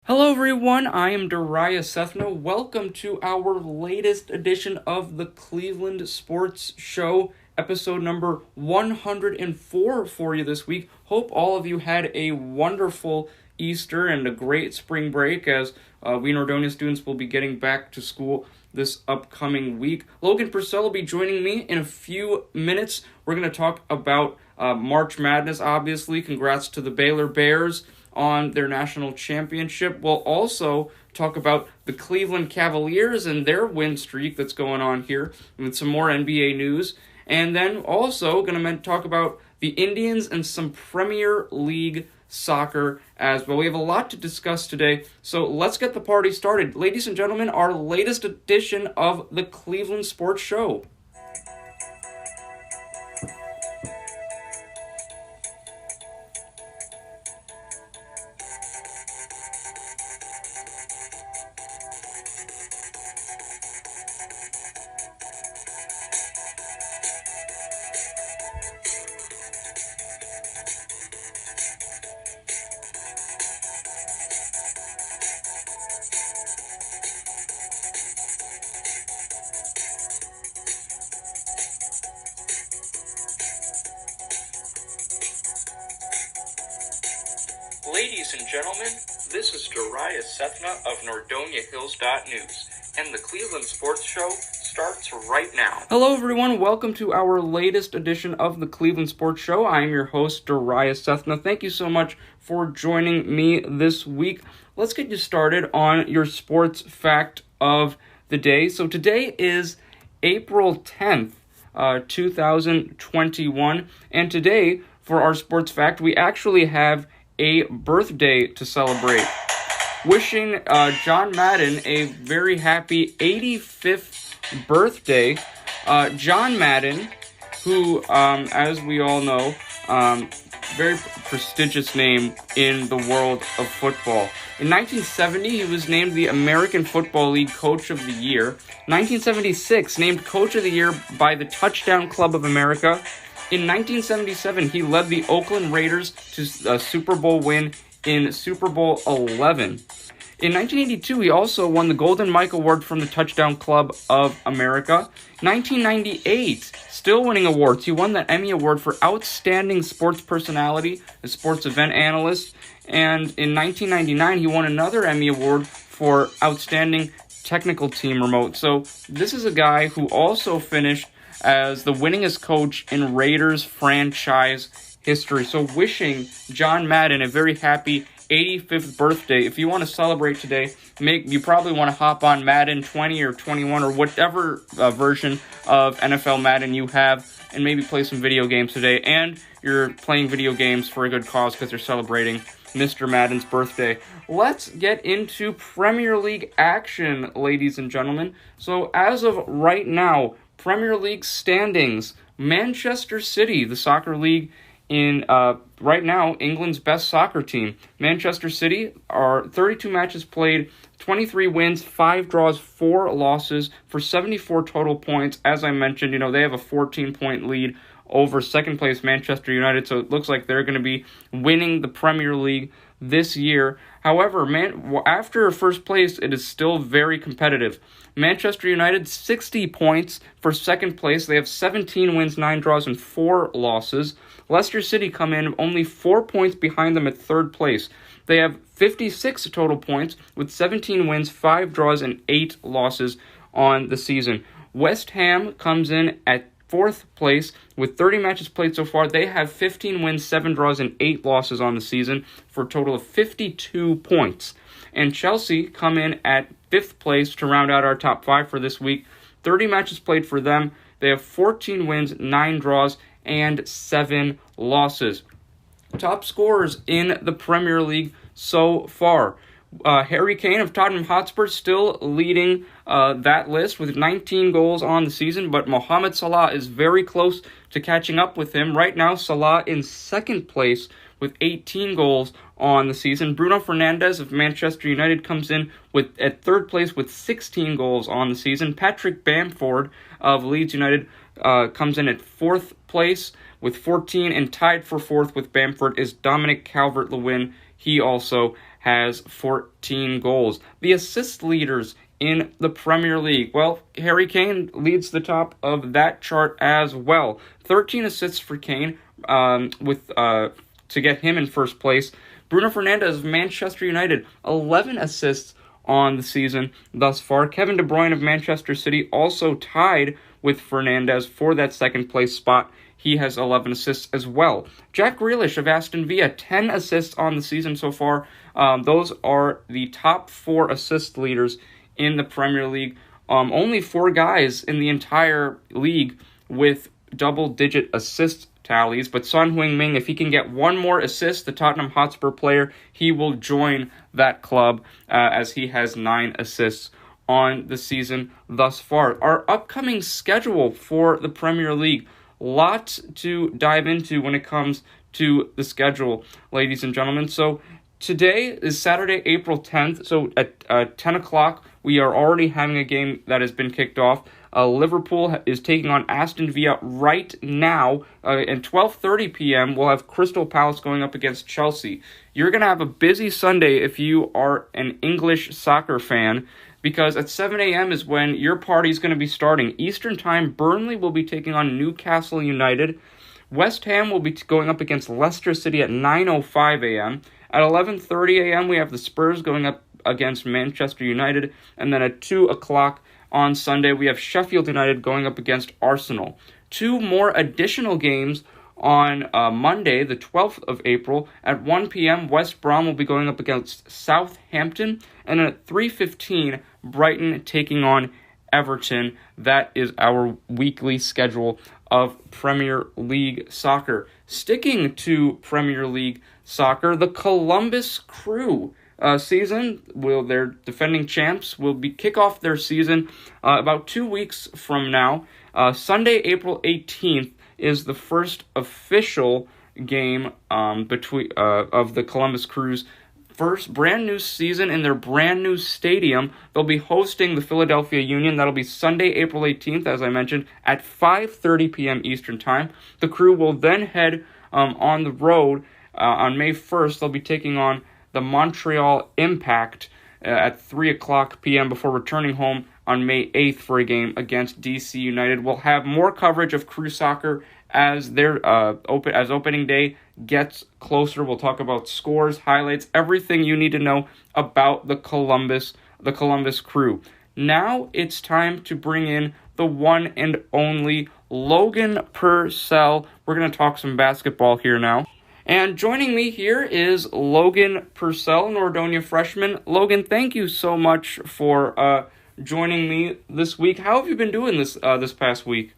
Hello everyone, I am Darius Sethna. Welcome to our latest edition of the Cleveland Sports Show, episode number 104 for you this week. Hope all of you had a wonderful Easter and a great spring break as we Nordonia students will be getting back to school this upcoming week. Logan Purcell will be joining me in a few minutes. We're going to talk about March Madness, obviously. Congrats to the Baylor Bears on their national championship. We'll also talk about the Cleveland Cavaliers and their win streak that's going on here with some more NBA news. And then also going to talk about the Indians and some Premier League soccer as well. We have a lot to discuss today, so let's get the party started. Ladies and gentlemen, our latest edition of the Cleveland Sports Show. Ladies and gentlemen, this is Darius Sethna of NordoniaHills.news, and the Cleveland Sports Show starts right now. Hello everyone, welcome to our latest edition of the Cleveland Sports Show. I am your host, Darius Sethna. Thank you so much for joining me this week. Let's get you started on your sports fact of the day. So today is April 10th, 2021, and today, for our sports fact, we actually have a birthday to celebrate. Wishing John Madden a very happy 85th birthday. John Madden, who, as we all know, very prestigious name in the world of football. In 1970, he was named the American Football League Coach of the Year. 1976, named Coach of the Year by the Touchdown Club of America. In 1977, he led the Oakland Raiders to a Super Bowl win in Super Bowl 11. In 1982, he also won the Golden Mike Award from the Touchdown Club of America. 1998, still winning awards. He won the Emmy Award for Outstanding Sports Personality, a sports event analyst. And in 1999, he won another Emmy Award for Outstanding Technical Team Remote. So this is a guy who also finished as the winningest coach in Raiders franchise history. So wishing John Madden a very happy 85th birthday. If you want to celebrate today, you probably want to hop on Madden 20 or 21 or whatever version of NFL Madden you have and maybe play some video games today. And you're playing video games for a good cause because you're celebrating Mr. Madden's birthday. Let's get into Premier League action, ladies and gentlemen. So as of right now, Premier League standings, Manchester City, the soccer league in right now, England's best soccer team. Manchester City are 32 matches played, 23 wins, 5 draws, 4 losses for 74 total points. As I mentioned, they have a 14-point lead over second place Manchester United, so it looks like they're going to be winning the Premier League this year. However, after first place, it is still very competitive. Manchester United, 60 points for second place. They have 17 wins, 9 draws, and 4 losses. Leicester City come in only 4 points behind them at third place. They have 56 total points with 17 wins, 5 draws, and 8 losses on the season. West Ham comes in at fourth place with 30 matches played so far. They have 15 wins, 7 draws, and 8 losses on the season for a total of 52 points. And Chelsea come in at fifth place to round out our top 5 for this week. 30 matches played for them. They have 14 wins, 9 draws, and 7 losses. Top scorers in the Premier League so far. Harry Kane of Tottenham Hotspur still leading that list with 19 goals on the season, but Mohamed Salah is very close to catching up with him. Right now, Salah in second place with 18 goals on the season. Bruno Fernandes of Manchester United comes in at third place with 16 goals on the season. Patrick Bamford of Leeds United comes in at fourth place with 14, and tied for fourth with Bamford is Dominic Calvert-Lewin. He also has 14 goals. The assist leaders in the Premier League, well, Harry Kane leads the top of that chart as well. 13 assists for Kane, to get him in first place. Bruno Fernandes of Manchester United, 11 assists on the season thus far. Kevin De Bruyne of Manchester City also tied with Fernandes for that second place spot. He has 11 assists as well. Jack Grealish of Aston Villa, 10 assists on the season so far. Those are the top 4 assist leaders in the Premier League. Only 4 guys in the entire league with double-digit assist tallies, but Son Heung-min, if he can get one more assist, the Tottenham Hotspur player, he will join that club as he has 9 assists on the season thus far. Our upcoming schedule for the Premier League, lots to dive into when it comes to the schedule, ladies and gentlemen. So today is Saturday, April 10th, so at 10 o'clock, we are already having a game that has been kicked off. Liverpool is taking on Aston Villa right now. At 12:30 p.m., we'll have Crystal Palace going up against Chelsea. You're going to have a busy Sunday if you are an English soccer fan, because at 7 a.m. is when your party is going to be starting. Eastern Time, Burnley will be taking on Newcastle United. West Ham will be going up against Leicester City at 9:05 a.m. At 11:30 a.m., we have the Spurs going up against Manchester United. And then at 2 o'clock on Sunday, we have Sheffield United going up against Arsenal. 2 more additional games on Monday, the 12th of April. At 1 p.m., West Brom will be going up against Southampton. And then at 3:15, Brighton taking on Everton. That is our weekly schedule of Premier League soccer. Sticking to Premier League soccer, the Columbus Crew season, their defending champs, will kick off their season about 2 weeks from now. Sunday, April 18th, is the first official game between of the Columbus Crew's first brand new season in their brand new stadium. They'll be hosting the Philadelphia Union. That'll be Sunday, April 18th, as I mentioned, at 5:30 p.m. Eastern Time. The Crew will then head on the road on May 1st. They'll be taking on the Montreal Impact at 3 o'clock p.m. before returning home on May 8th for a game against DC United. We'll have more coverage of Crew soccer as their opening day gets closer. We'll talk about scores, highlights, everything you need to know about the Columbus Crew. Now it's time to bring in the one and only Logan Purcell. We're going to talk some basketball here now. And joining me here is Logan Purcell, Nordonia freshman. Logan, thank you so much for joining me this week. How have you been doing this past week?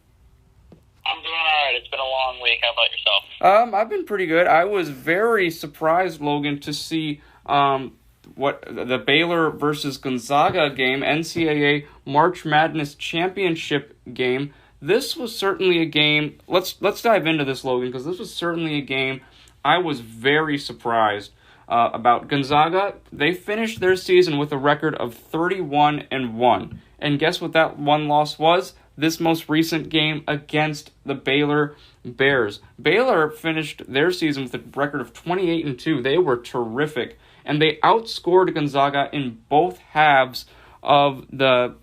I'm doing all right. It's been a long week. How about yourself? I've been pretty good. I was very surprised, Logan, to see what the Baylor versus Gonzaga game, NCAA March Madness Championship game. This was certainly a game. Let's dive into this, Logan, because this was certainly a game I was very surprised about. Gonzaga, they finished their season with a record of 31-1. And guess what that one loss was? This most recent game against the Baylor Bears. Baylor finished their season with a record of 28-2. They were terrific. And they outscored Gonzaga in both halves of the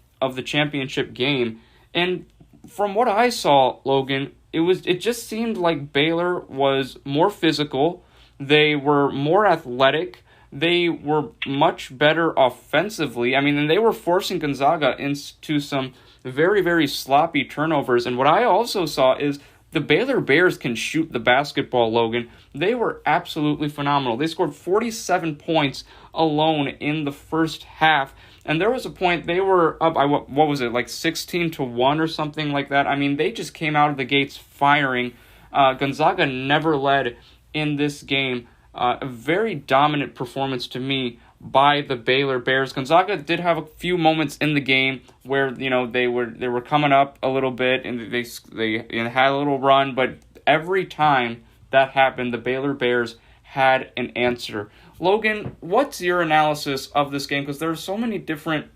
championship game. And from what I saw, Logan, it just seemed like Baylor was more physical. They were more athletic. They were much better offensively. I mean, and they were forcing Gonzaga into some very, very sloppy turnovers. And what I also saw is the Baylor Bears can shoot the basketball, Logan. They were absolutely phenomenal. They scored 47 points alone in the first half. And there was a point they were up, what was it, like 16-1 or something like that. I mean, they just came out of the gates firing. Gonzaga never led in this game. A very dominant performance to me by the Baylor Bears. Gonzaga did have a few moments in the game where they were coming up a little bit and they had a little run, but every time that happened, the Baylor Bears had an answer. Logan, what's your analysis of this game? Because there are so many different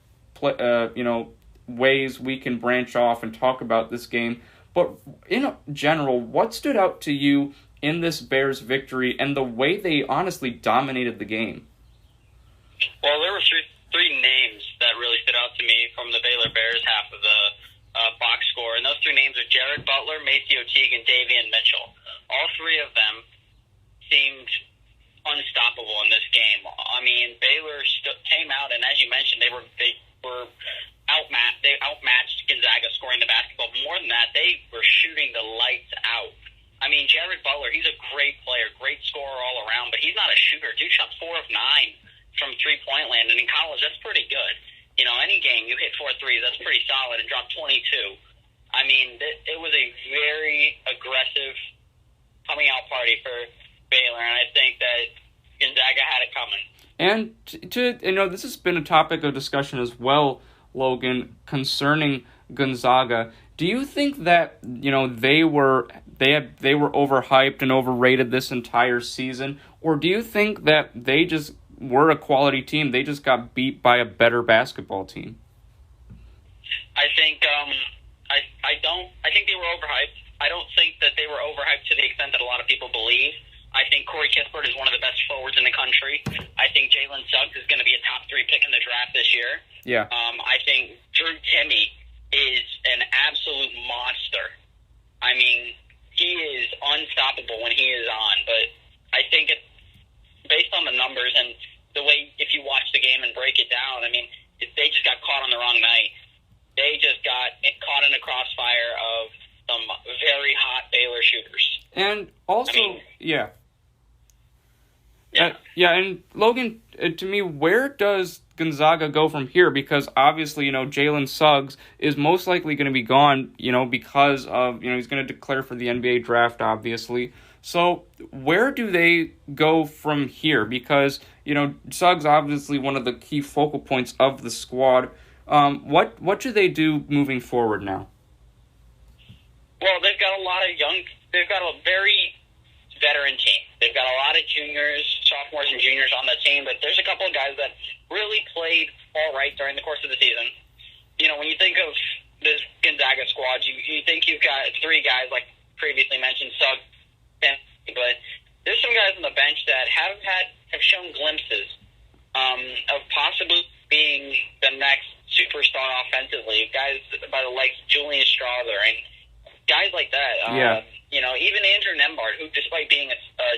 ways we can branch off and talk about this game. But in general, what stood out to you in this Bears victory and the way they honestly dominated the game? Well, there were three names that really stood out to me from the Baylor Bears half of the box score, and those three names are Jared Butler, Maceo Teague, and Davian Mitchell. All three of them seemed unstoppable in this game. I mean, Baylor came out, and as you mentioned, they were outmatched. They outmatched Gonzaga scoring the basketball. But more than that, they were shooting the lights out. I mean, Jared Butler, he's a great player, great scorer all around, but he's not a shooter. Dude shot 4 of 9 from three-point land, and in college, that's pretty good. You know, any game you hit 4 threes, that's pretty solid, and dropped 22. I mean, it was a very aggressive coming-out party for Baylor, and I think that Gonzaga had it coming. And this has been a topic of discussion as well, Logan, concerning Gonzaga. Do you think that they were overhyped and overrated this entire season, or do you think that they just were a quality team? They just got beat by a better basketball team. I think I think they were overhyped. I don't think that they were overhyped to the extent that a lot of people believe. I think Corey Kispert is one of the best forwards in the country. I think Jalen Suggs is going to be a top 3 pick in the draft this year. Yeah. I think Drew Timme is an absolute monster. I mean, he is unstoppable when he is on. But I think based on the numbers and the way, if you watch the game and break it down, I mean, they just got caught on the wrong night. They just got caught in a crossfire of some very hot Baylor shooters. And also, Yeah. And Logan, to me, where does Gonzaga go from here? Because obviously, Jalen Suggs is most likely going to be gone, because of, he's going to declare for the NBA draft, obviously. So where do they go from here? Because, Suggs obviously one of the key focal points of the squad. What should they do moving forward now? Well, they've got a very veteran team. They've got a lot of juniors, sophomores and juniors on the team, but there's a couple of guys that really played all right during the course of the season. When you think of this Gonzaga squad, you think you've got 3 guys, like previously mentioned, Suggs, but there's some guys on the bench that have shown glimpses of possibly being the next superstar offensively. Guys by the likes of Julian Strother and guys like that. Yeah. Even Andrew Nembhard, who, despite being a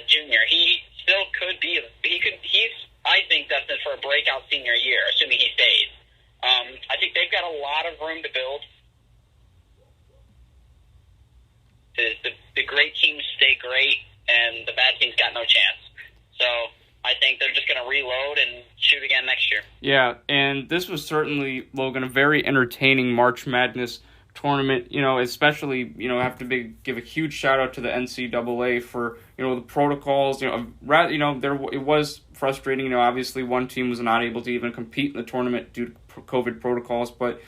junior, he still could be. He's, I think, destined for a breakout senior year, assuming he stays. I think they've got a lot of room to build. The great teams stay great, and the bad teams got no chance. So I think they're just going to reload and shoot again next year. Yeah, and this was certainly, Logan, a very entertaining March Madness tournament, especially, have to give a huge shout out to the NCAA for, the protocols, it was frustrating, obviously one team was not able to even compete in the tournament due to COVID protocols, but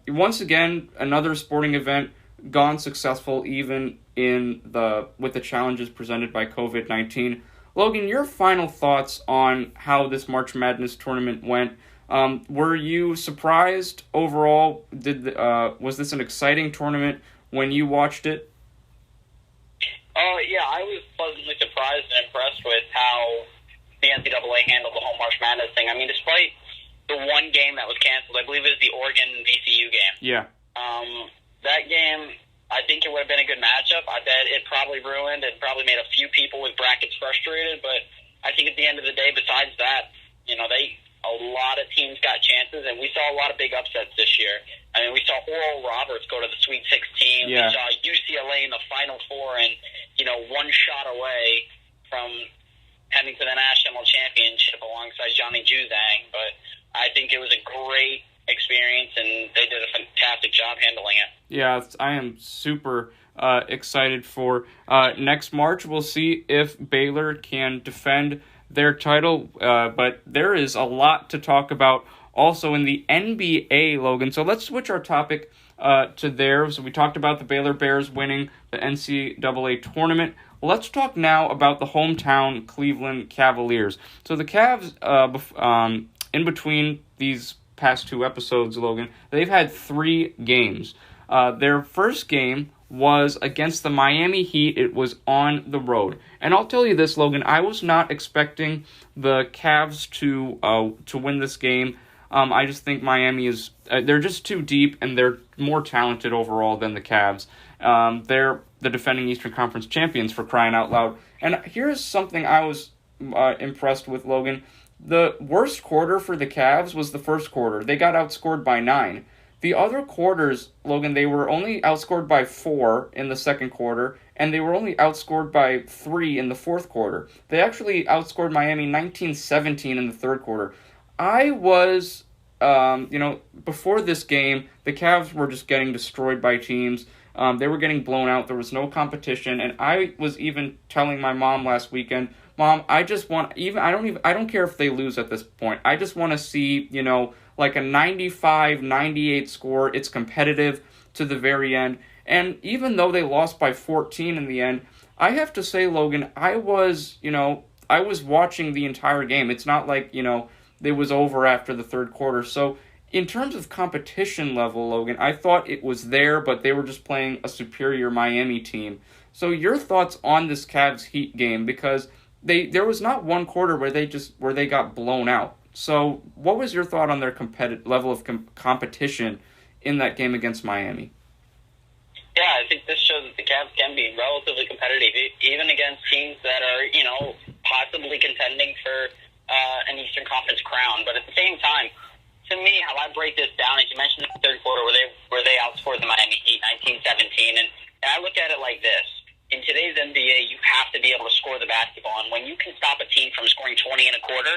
once again, another sporting event gone successful even with the challenges presented by COVID-19. Logan, your final thoughts on how this March Madness tournament went. Were you surprised overall? Was this an exciting tournament when you watched it? Yeah, I was pleasantly surprised and impressed with how the NCAA handled the whole March Madness thing. I mean, despite the one game that was canceled, I believe it was the Oregon-VCU game. Yeah. That game, I think it would have been a good matchup. I bet it probably ruined and probably made a few people with brackets frustrated, but I think at the end of the day, besides that, a lot of teams got chances, and we saw a lot of big upsets this year. I mean, we saw Oral Roberts go to the Sweet 16. Yeah. We saw UCLA in the Final Four and, one shot away from heading to the national championship alongside Johnny Juzang. But I think it was a great experience, and they did a fantastic job handling it. Yeah, I am super excited for next March. We'll see if Baylor can defend their title, but there is a lot to talk about also in the NBA, Logan. So let's switch our topic to there. So we talked about the Baylor Bears winning the NCAA tournament. Let's talk now about the hometown Cleveland Cavaliers. So the Cavs, in between these past 2 episodes, Logan, they've had 3 games. Their first game was against the Miami Heat. It was on the road. And I'll tell you this, Logan, I was not expecting the Cavs to win this game. I just think Miami is they're just too deep, and they're more talented overall than the Cavs. They're the defending Eastern Conference champions, for crying out loud. And here's something I was impressed with, Logan. The worst quarter for the Cavs was the first quarter. They got outscored by 9. The other quarters, Logan, they were only outscored by 4 in the second quarter, and they were only outscored by 3 in the fourth quarter. They actually outscored Miami 19-17 in the third quarter. I was, before this game, the Cavs were just getting destroyed by teams. They were getting blown out. There was no competition, and I was even telling my mom last weekend, Mom, I don't care if they lose at this point. I just want to see, like a 95-98 score. It's competitive to the very end. And even though they lost by 14 in the end, I have to say, Logan, I was watching the entire game. It's not like, it was over after the third quarter. So in terms of competition level, Logan, I thought it was there, but they were just playing a superior Miami team. So your thoughts on this Cavs Heat game, because there was not one quarter where they got blown out. So what was your thought on their level of competition in that game against Miami? Yeah, I think this shows that the Cavs can be relatively competitive, even against teams that are, possibly contending for an Eastern Conference crown. But at the same time, to me, how I break this down, as you mentioned in the third quarter, where they outscored the Miami Heat 19-17, and I look at it like this. In today's NBA, you have to be able to score the basketball, and when you can stop a team from scoring 20 in a quarter,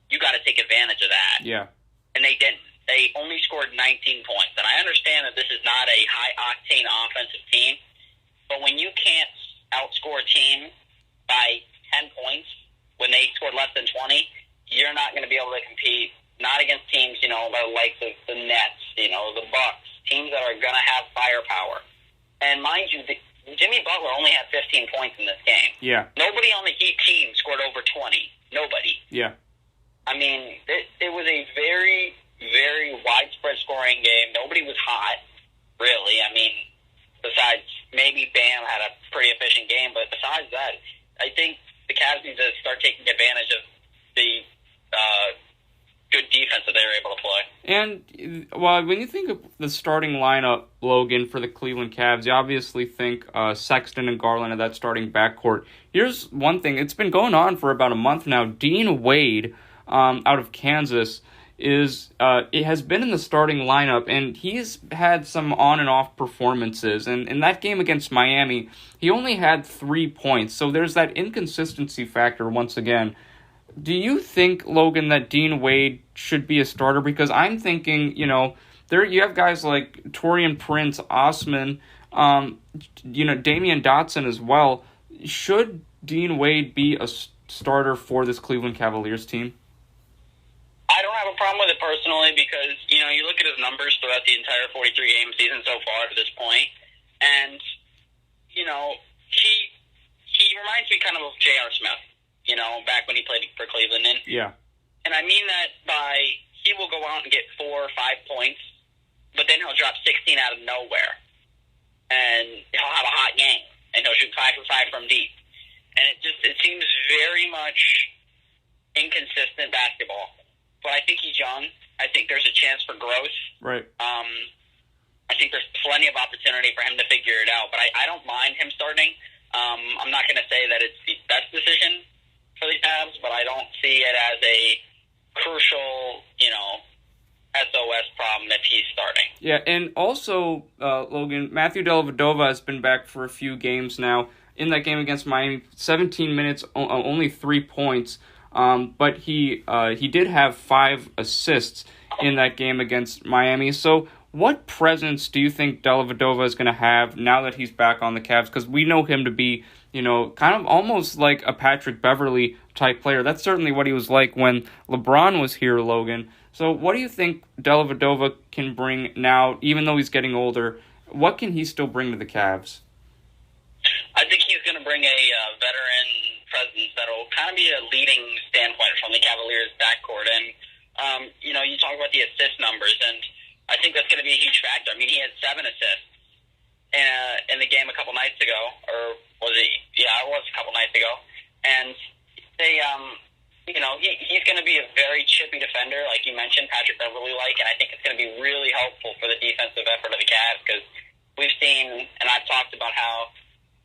you got to take advantage of that. Yeah. And they didn't. They only scored 19 points. And I understand that this is not a high-octane offensive team, but when you can't outscore a team by 10 points when they scored less than 20, you're not going to be able to compete, not against teams, like the Nets, the Bucks, teams that are going to have firepower. And mind you, Jimmy Butler only had 15 points in this game. Yeah. Nobody on the Heat team scored over 20. Nobody. Yeah. I mean, it was a very, very widespread scoring game. Nobody was hot, really. I mean, besides maybe Bam had a pretty efficient game, but besides that, I think the Cavs need to start taking advantage of the good defense that they were able to play. And when you think of the starting lineup, Logan, for the Cleveland Cavs, you obviously think Sexton and Garland of that starting backcourt. Here's one thing. It's been going on for about a month now. Dean Wade, out of Kansas, it has been in the starting lineup, and he's had some on and off performances. And in that game against Miami, he only had 3 points. So there's that inconsistency factor once again. Do you think, Logan, that Dean Wade should be a starter? Because I'm thinking, you have guys like Taurean Prince, Osman, Damian Dotson as well. Should Dean Wade be a starter for this Cleveland Cavaliers team? I don't have a problem with it personally because, you look at his numbers throughout the entire 43-game season so far to this point, and, he reminds me kind of J.R. Smith, back when he played for Cleveland. And I mean that by he will go out and get 4 or 5 points, but then he'll drop 16 out of nowhere. And he'll have a hot game, and he'll shoot 5 for 5 from deep. And it seems very much inconsistent basketball. But I think he's young. I think there's a chance for growth. Right. I think there's plenty of opportunity for him to figure it out. But I don't mind him starting. I'm not going to say that it's the best decision for the Cavs, but I don't see it as a crucial, SOS problem if he's starting. Yeah, and also, Logan, Matthew Dellavedova has been back for a few games now. In that game against Miami, 17 minutes, only 3 points. But he did have 5 assists in that game against Miami. So what presence do you think Dellavedova is going to have now that he's back on the Cavs? Because we know him to be, kind of almost like a Patrick Beverley type player. That's certainly what he was like when LeBron was here, Logan. So what do you think Dellavedova can bring now, even though he's getting older? What can he still bring to the Cavs? I think he's going to bring a veteran presence that'll kind of be a leading standpoint from the Cavaliers backcourt. And, you talk about the assist numbers, and I think that's going to be a huge factor. I mean, he had 7 assists in the game a couple nights ago, or was it? Yeah, it was a couple nights ago, and they he's going to be a very chippy defender, like you mentioned, Patrick Beverly and I think it's going to be really helpful for the defensive effort of the Cavs because we've seen, and I've talked about how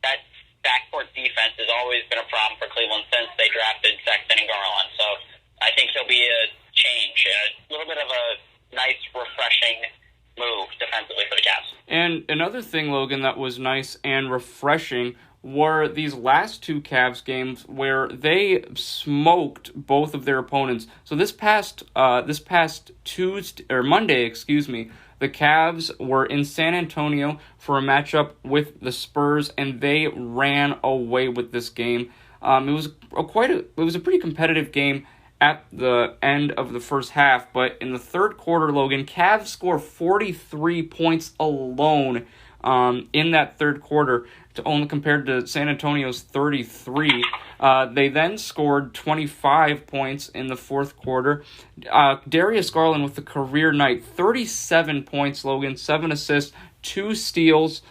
that backcourt defense has always been a problem for Cleveland since they drafted Sexton and Garland. So I think there'll be a change, a little bit of a nice, refreshing move defensively for the Cavs. And another thing, Logan, that was nice and refreshing were these last two Cavs games where they smoked both of their opponents. So this past Monday, the Cavs were in San Antonio for a matchup with the Spurs, and they ran away with this game. It was a pretty competitive game at the end of the first half, but in the third quarter, Logan, Cavs score 43 points alone in that third quarter, to only compared to San Antonio's 33. They then scored 25 points in the fourth quarter. Darius Garland with a career night, 37 points, Logan, 7 assists, 2 steals.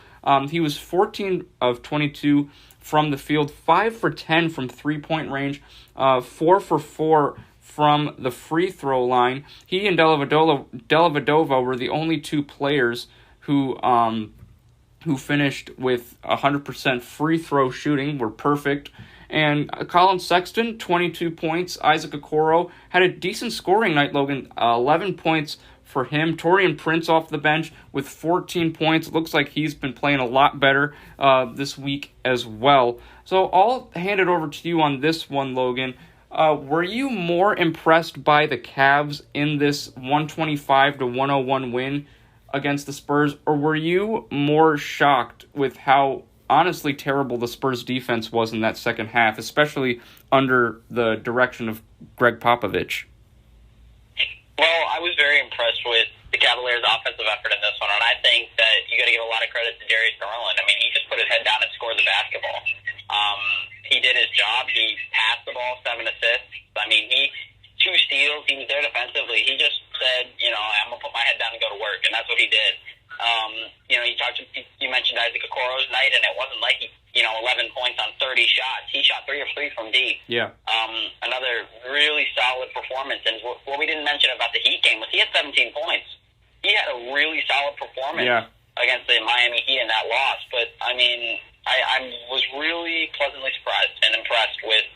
He was 14 of 22 from the field, 5 for 10 from three-point range, 4 for 4 from the free throw line. He and Dellavedova were the only two players who finished with 100% free throw shooting, were perfect. And Colin Sexton, 22 points. Isaac Okoro had a decent scoring night, Logan, 11 points for him. Taurean Prince off the bench with 14 points. It looks like he's been playing a lot better this week as well. So I'll hand it over to you on this one, Logan. Were you more impressed by the Cavs in this 125-101 win against the Spurs, or were you more shocked with how honestly terrible the Spurs defense was in that second half, especially under the direction of Greg Popovich? Well, I was very impressed with the Cavaliers' offensive effort in this one, and I think that you got to give a lot of credit to Darius Garland. I mean, he just put his head down and scored the basketball. He did his job. He passed the ball, 7 assists. I mean, 2 steals. He was there defensively. He just said, I'm going to put my head down and go to work, and that's what he did. You mentioned Isaac Okoro's night, and it wasn't like he, 11 points on 30 shots. He shot 3 of 3 from deep. Yeah. Another really solid performance. And what we didn't mention about the Heat game was he had 17 points. He had a really solid performance against the Miami Heat in that loss. But, I mean, I was really pleasantly surprised and impressed with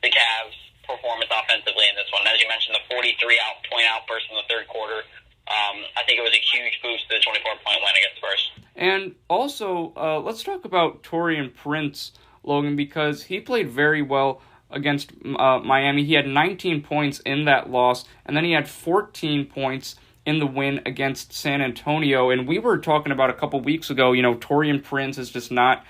the Cavs' performance offensively in this one. As you mentioned, the 43-point outburst in the third quarter. I think it was a huge boost to the 24-point win against the Spurs. And also, let's talk about Taurean Prince, Logan, because he played very well against Miami. He had 19 points in that loss, and then he had 14 points in the win against San Antonio. And we were talking about a couple weeks ago, Taurean Prince is just not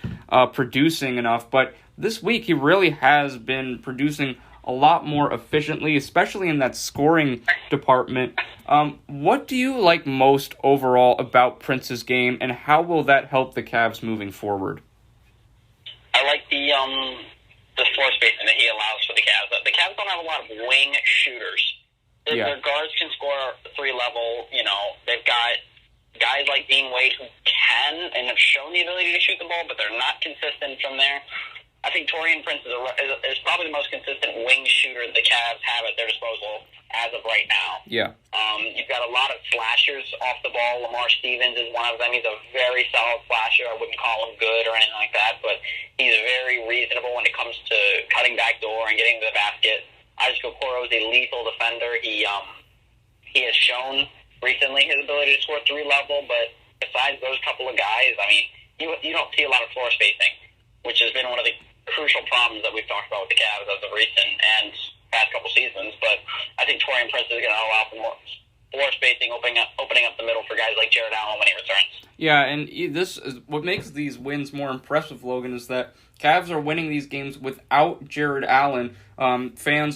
producing enough. But this week, he really has been producing a lot more efficiently, especially in that scoring department. What do you like most overall about Prince's game, and how will that help the Cavs moving forward? I like the floor spacing that he allows for the Cavs. The Cavs don't have a lot of wing shooters. Their guards can score at the 3 level. They've got guys like Dean Wade who can and have shown the ability to shoot the ball, but they're not consistent from there. I think Taurean Prince is probably the most consistent wing shooter the Cavs have at their disposal as of right now. Yeah. You've got a lot of slashers off the ball. Lamar Stevens is one of them. He's a very solid slasher. I wouldn't call him good or anything like that, but he's very reasonable when it comes to cutting back door and getting to the basket. Isaac Okoro is a lethal defender. He has shown recently his ability to score 3 level, but besides those couple of guys, I mean, you don't see a lot of floor spacing, which has been one of the crucial problems that we've talked about with the Cavs as of recent and past couple seasons. But I think Taurean Prince is going to allow for more floor spacing, opening up the middle for guys like Jared Allen when he returns. Yeah, and this is what makes these wins more impressive, Logan, is that Cavs are winning these games without Jared Allen.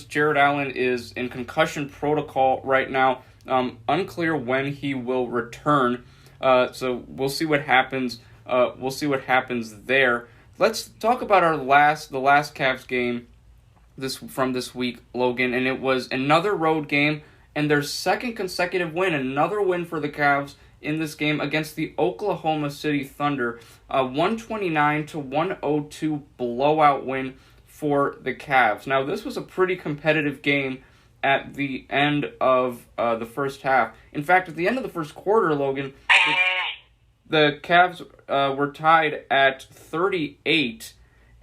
Jared Allen is in concussion protocol right now. Unclear when he will return. So we'll see what happens. There. Let's talk about the last Cavs game from this week, Logan, and it was another road game and their second consecutive win, another win for the Cavs in this game against the Oklahoma City Thunder. 129-102 blowout win for the Cavs. Now, this was a pretty competitive game at the end of the first half. In fact, at the end of the first quarter, Logan, the Cavs were tied at 38,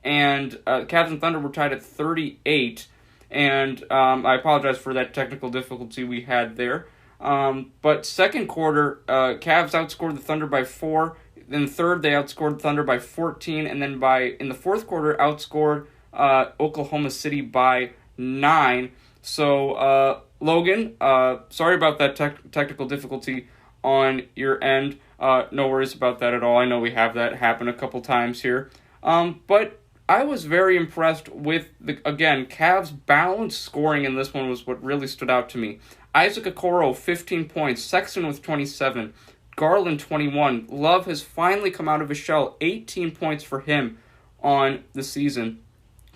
and Cavs and Thunder were tied at 38, and I apologize for that technical difficulty we had there. But second quarter, Cavs outscored the Thunder by 4. In the third, they outscored the Thunder by 14, and then in the fourth quarter, outscored Oklahoma City by 9. So, Logan, sorry about that technical difficulty on your end. No worries about that at all. I know we have that happen a couple times here. But I was very impressed with, Cavs' balanced scoring in this one was what really stood out to me. Isaac Okoro, 15 points. Sexton with 27. Garland, 21. Love has finally come out of his shell. 18 points for him on the season.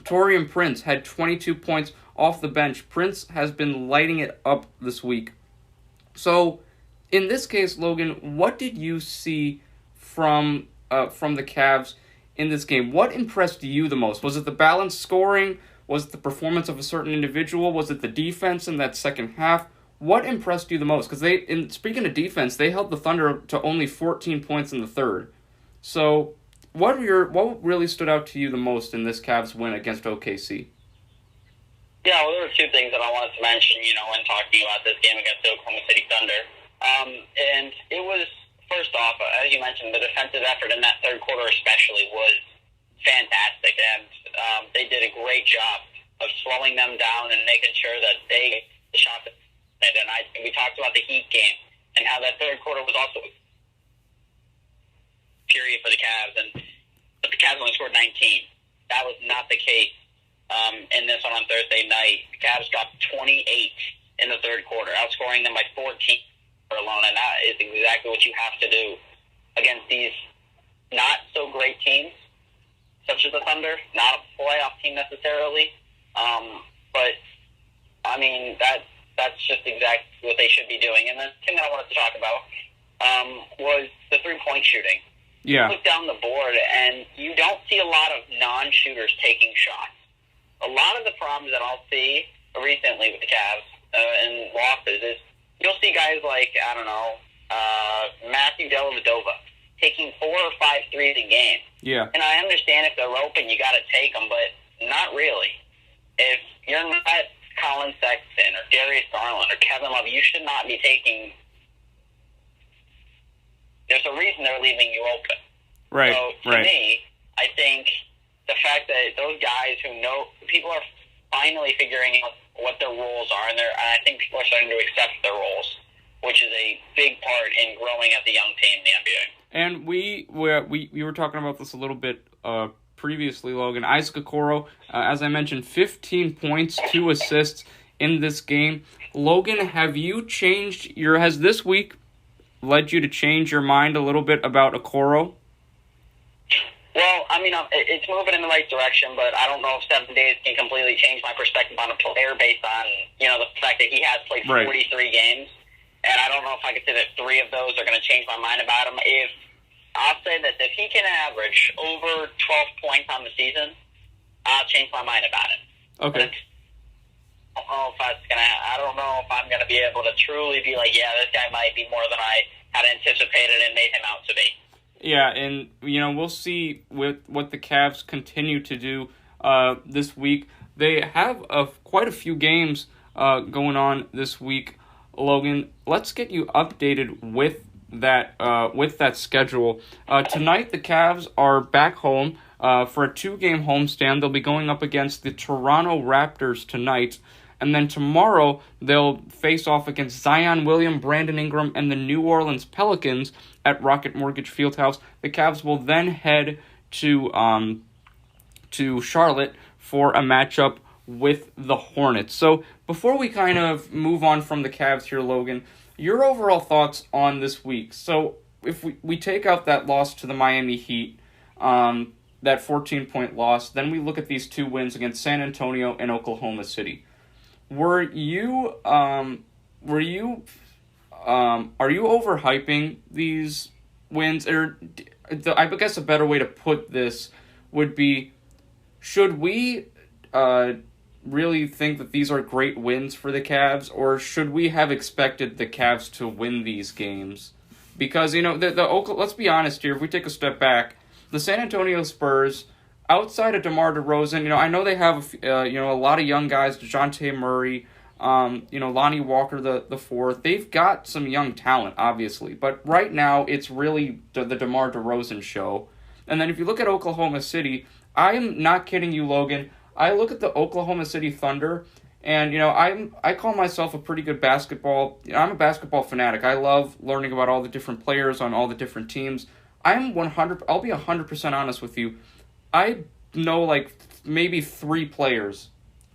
Taurean Prince had 22 points off the bench. Prince has been lighting it up this week. So, in this case, Logan, what did you see from the Cavs in this game? What impressed you the most? Was it the balanced scoring? Was it the performance of a certain individual? Was it the defense in that second half? What impressed you the most? Because speaking of defense, they held the Thunder to only 14 points in the third. So, what really stood out to you the most in this Cavs win against OKC? Yeah, well, there were two things that I wanted to mention, when talking about this game against the Oklahoma City Thunder. And it was, first off, as you mentioned, the defensive effort in that third quarter especially was fantastic. And they did a great job of slowing them down and making sure that they shot it. And we talked about the Heat game and how that third quarter was also a period for the Cavs. But the Cavs only scored 19. That was not the case in this one on Thursday night. The Cavs dropped 28 in the third quarter, outscoring them by 14 alone, and that is exactly what you have to do against these not-so-great teams, such as the Thunder, not a playoff team necessarily, but, I mean, that's just exactly what they should be doing. And the thing that I wanted to talk about was the three-point shooting. Yeah. You look down the board, and you don't see a lot of non-shooters taking shots. A lot of the problems that I'll see recently with the Cavs and losses is you'll see guys like, Matthew Dellavedova taking 4 or 5 threes a game. Yeah. And I understand if they're open, you got to take them, but not really. If you're not Colin Sexton or Darius Garland or Kevin Love, you should not be taking. There's a reason they're leaving you open. Right. So to me, I think the fact that those guys who know, people are finally figuring out what their roles are, and I think people are starting to accept their roles, which is a big part in growing as a young team in the NBA. And we were talking about this a little bit previously, Logan. Isaac Okoro, as I mentioned, 15 points, 2 assists in this game. Logan, has this week led you to change your mind a little bit about Okoro? Well, I mean, it's moving in the right direction, but I don't know if 7 days can completely change my perspective on a player based on, the fact that he has played 43 games. And I don't know if I could say that 3 of those are going to change my mind about him. I'll say this, if he can average over 12 points on the season, I'll change my mind about it. Okay. I don't know if I'm going to be able to truly be like, yeah, this guy might be more than I had anticipated and made him out to be. Yeah, and, we'll see with what the Cavs continue to do this week. They have quite a few games going on this week. Logan, let's get you updated with that schedule. Tonight, the Cavs are back home for a 2-game homestand. They'll be going up against the Toronto Raptors tonight. And then tomorrow, they'll face off against Zion William, Brandon Ingram, and the New Orleans Pelicans at Rocket Mortgage Fieldhouse. The Cavs will then head to Charlotte for a matchup with the Hornets. So before we kind of move on from the Cavs here, Logan, your overall thoughts on this week. So if we take out that loss to the Miami Heat, that 14-point loss, then we look at these 2 wins against San Antonio and Oklahoma City. Were you are you overhyping these wins? Or I guess a better way to put this would be, should we really think that these are great wins for the Cavs, or should we have expected the Cavs to win these games? Because, let's be honest here, if we take a step back, the San Antonio Spurs, outside of DeMar DeRozan, I know they have, a lot of young guys, DeJounte Murray, Lonnie Walker the fourth. They've got some young talent, obviously, but right now it's really the DeMar DeRozan show. And then if you look at Oklahoma City, I am not kidding you, Logan. I look at the Oklahoma City Thunder, and I call myself a pretty good basketball. I'm a basketball fanatic. I love learning about all the different players on all the different teams. I'll be 100% honest with you. I know like maybe 3 players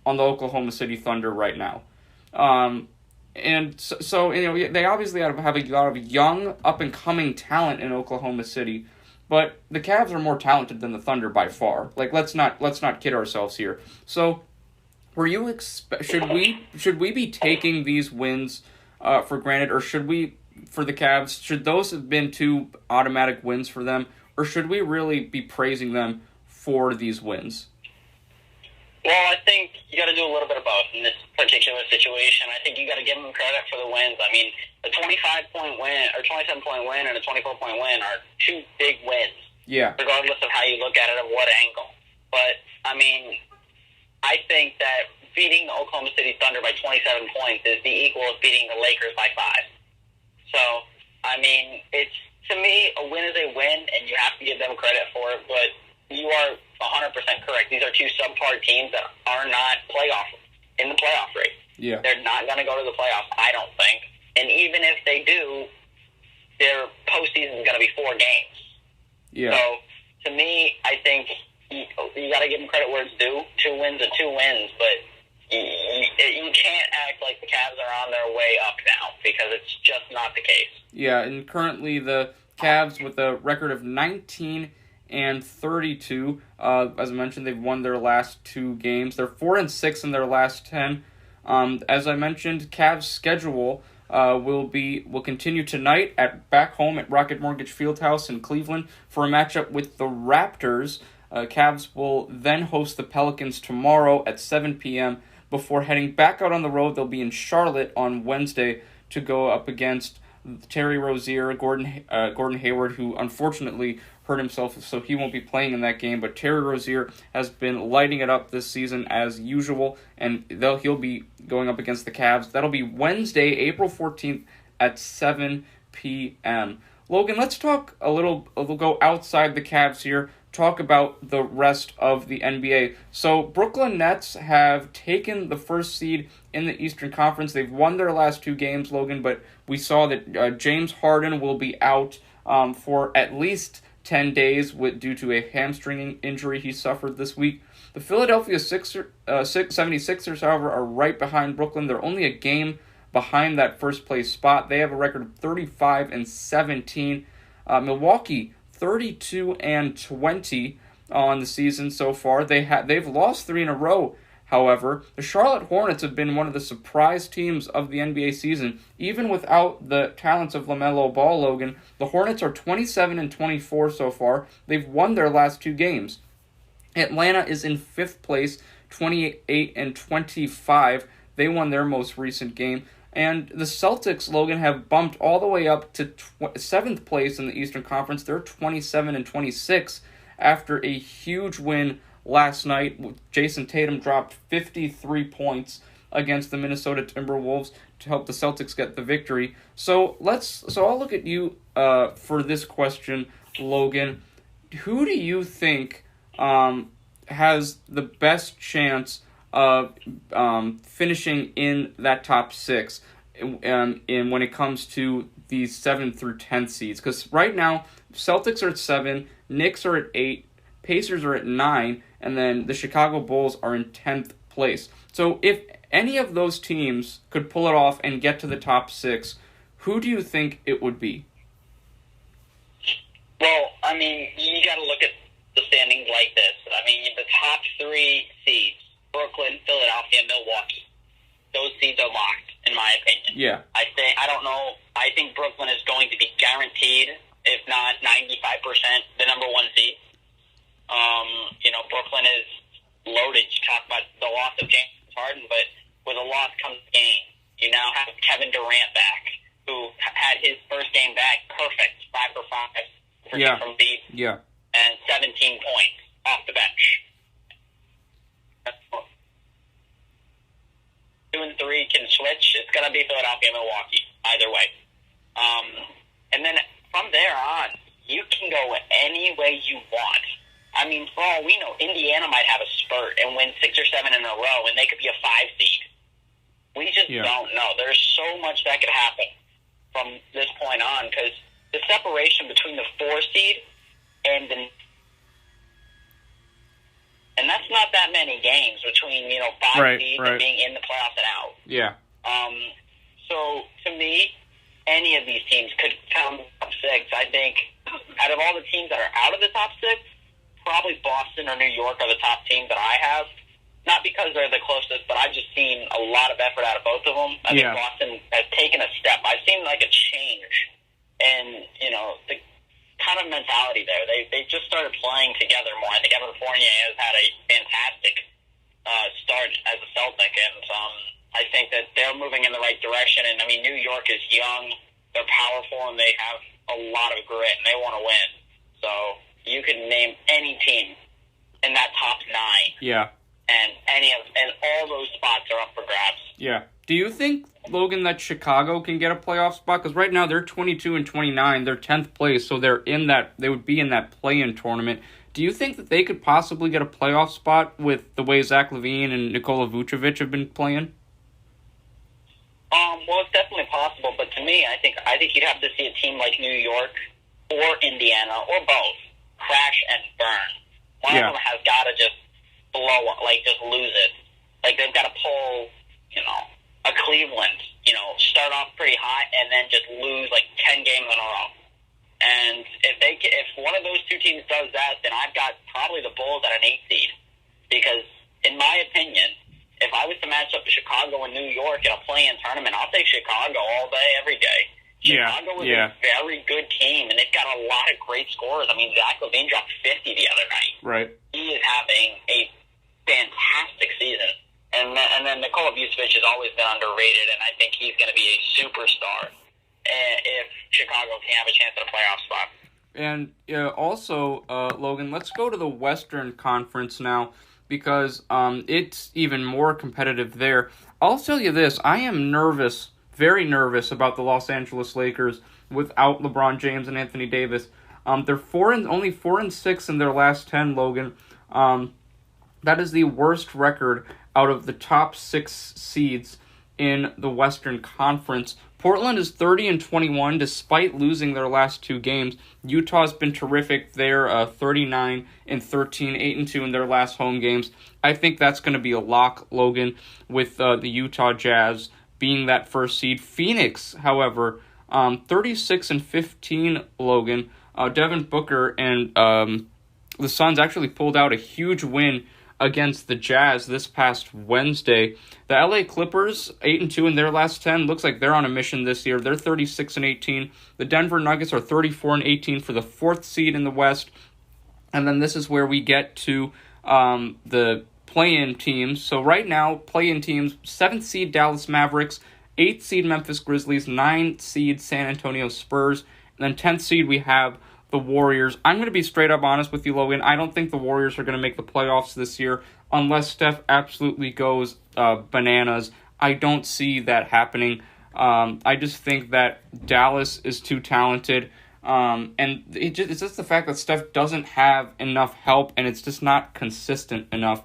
on the Oklahoma City Thunder right now. And so they obviously have a lot of young, up-and-coming talent in Oklahoma City, but the Cavs are more talented than the Thunder by far. Like, let's not kid ourselves here. So, should we be taking these wins for granted, or should we, for the Cavs, should those have been 2 automatic wins for them, or should we really be praising them for these wins? Well, I think you got to do a little bit of both in this particular situation. I think you got to give them credit for the wins. I mean, a 25-point win or 27-point win and a 24-point win are 2 big wins. Yeah. Regardless of how you look at it, of what angle. But I mean, I think that beating the Oklahoma City Thunder by 27 points is the equal of beating the Lakers by 5. So, I mean, to me, a win is a win, and you have to give them credit for it. But you are 100% correct. These are 2 subpar teams that are not in the playoff race. Yeah. They're not going to go to the playoffs, I don't think. And even if they do, their postseason is going to be 4 games. Yeah. So, to me, I think you got to give them credit where it's due. 2 wins are 2 wins, but you can't act like the Cavs are on their way up now, because it's just not the case. Yeah, and currently the Cavs, with a record of 19 and 32. As I mentioned, they've won their last 2 games. They're 4-6 in their last 10. As I mentioned, Cavs' schedule will continue tonight back home at Rocket Mortgage Fieldhouse in Cleveland for a matchup with the Raptors. Cavs will then host the Pelicans tomorrow at 7 p.m. before heading back out on the road. They'll be in Charlotte on Wednesday to go up against Terry Rozier, Gordon Hayward, who unfortunately hurt himself, so he won't be playing in that game. But Terry Rozier has been lighting it up this season as usual, and he'll be going up against the Cavs. That'll be Wednesday, April 14th at 7 p.m. Logan, let's talk we'll go outside the Cavs here, talk about the rest of the NBA. So Brooklyn Nets have taken the first seed in the Eastern Conference. They've won their last 2 games, Logan, but we saw that James Harden will be out for at least 10 days due to a hamstring injury he suffered this week. The Philadelphia 76ers, however, are right behind Brooklyn. They're only a game behind that first place spot. They have a record of 35-17. Milwaukee 32-20 on the season so far. They've lost 3 in a row. However, the Charlotte Hornets have been one of the surprise teams of the NBA season. Even without the talents of LaMelo Ball, Logan, the Hornets are 27-24 so far. They've won their last 2 games. Atlanta is in 5th place, 28-25. They won their most recent game. And the Celtics, Logan, have bumped all the way up to 7th place in the Eastern Conference. They're 27-26 after a huge win last night. Jason Tatum dropped 53 points against the Minnesota Timberwolves to help the Celtics get the victory. So I'll look at you for this question, Logan. Who do you think has the best chance of finishing in that top 6 when it comes to the 7th through 10th seeds? Because right now, Celtics are at 7, Knicks are at 8, Pacers are at 9, and then the Chicago Bulls are in 10th place. So if any of those teams could pull it off and get to the top 6, who do you think it would be? Well, I mean, you got to look at the standings like this. I mean, the top 3 seeds, Brooklyn, Philadelphia, Milwaukee. Those seeds are locked, in my opinion. Yeah. I don't know I think Brooklyn is going to be guaranteed, if not 95%, the number one seed. Brooklyn is loaded. You talk about the loss of James Harden, but with a loss comes gain. You now have Kevin Durant back, who had his first game back perfect, 5 for 5 from deep, and 17 points off the bench. 2 and 3 can switch. It's going to be Philadelphia, Milwaukee, either way. And then from there on, you can go any way you want. I mean, for all we know, Indiana might have a spurt and win 6 or 7 in a row, and they could be a 5 seed. We just don't know. There's so much that could happen from this point on, because the separation between the 4 seed and that's not that many games between 5 seeds and being in the playoffs and out. Yeah. So to me, any of these teams could come top 6. I think out of all the teams that are out of the top 6, probably Boston or New York are the top teams that I have. Not because they're the closest, but I've just seen a lot of effort out of both of them. I think Boston has taken a step. I've seen like a change in, the kind of mentality there. They just started playing together more. I think Evan Fournier has had a fantastic start as a Celtic, and I think that they're moving in the right direction. And, I mean, New York is young, they're powerful, and they have a lot of grit, and they want to win. So you can name any team in that top 9. Yeah. And all those spots are up for grabs. Yeah. Do you think, Logan, that Chicago can get a playoff spot? Because right now they're 22 and 29, they're 10th place, so they would be in that play-in tournament. Do you think that they could possibly get a playoff spot with the way Zach LaVine and Nikola Vucevic have been playing? Well, it's definitely possible, but to me, I think you'd have to see a team like New York or Indiana or both crash and burn. One of them has got to just blow up, just lose it. Like, they've got to pull, a Cleveland, start off pretty hot and then just lose 10 games in a row. And if one of those two teams does that, then I've got probably the Bulls at an 8 seed. Because, in my opinion, if I was to match up Chicago and New York in a play-in tournament, I'll take Chicago all day, every day. Chicago is a very good team, and they've got a lot of great scorers. I mean, Zach LaVine dropped 50 the other night. Right. He is having a fantastic season. And then Nikola Vucevic has always been underrated, and I think he's going to be a superstar if Chicago can have a chance at a playoff spot. And also, Logan, let's go to the Western Conference now, because it's even more competitive there. I'll tell you this, I am nervous, very nervous about the Los Angeles Lakers without LeBron James and Anthony Davis. They're only 4-6 in their last 10, Logan. That is the worst record out of the top 6 seeds in the Western Conference. Portland is 30-21 despite losing their last 2 games. Utah's been terrific. They're 39-13, 8-2 in their last home games. I think that's going to be a lock, Logan, with the Utah Jazz being that first seed. Phoenix, however, 36-15, Logan. Devin Booker and the Suns actually pulled out a huge win against the Jazz this past Wednesday. The LA Clippers, 8-2 in their last 10. Looks like they're on a mission this year. They're 36-18. The Denver Nuggets are 34-18 for the 4th seed in the West. And then this is where we get to the play-in teams. So right now, play-in teams, 7th seed Dallas Mavericks, 8th seed Memphis Grizzlies, 9th seed San Antonio Spurs, and then 10th seed we have the Warriors. I'm going to be straight up honest with you, Logan. I don't think the Warriors are going to make the playoffs this year unless Steph absolutely goes bananas. I don't see that happening. I just think that Dallas is too talented. And it's just the fact that Steph doesn't have enough help, and it's just not consistent enough.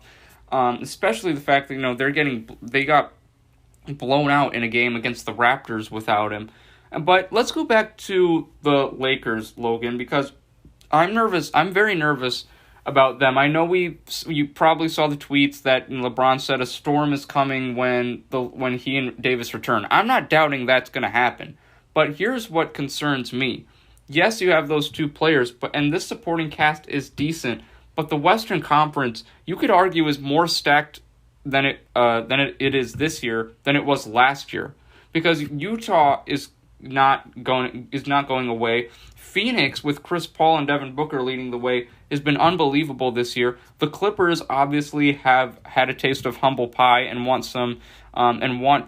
Especially the fact that, they got blown out in a game against the Raptors without him. But let's go back to the Lakers, Logan, because I'm nervous. I'm very nervous about them. I know you probably saw the tweets that LeBron said a storm is coming when he and Davis return. I'm not doubting that's going to happen. But here's what concerns me. Yes, you have those 2 players, and this supporting cast is decent. But the Western Conference, you could argue, is more stacked than it is this year than it was last year, because Utah is not going away. Phoenix, with Chris Paul and Devin Booker leading the way, has been unbelievable this year. The Clippers obviously have had a taste of humble pie and want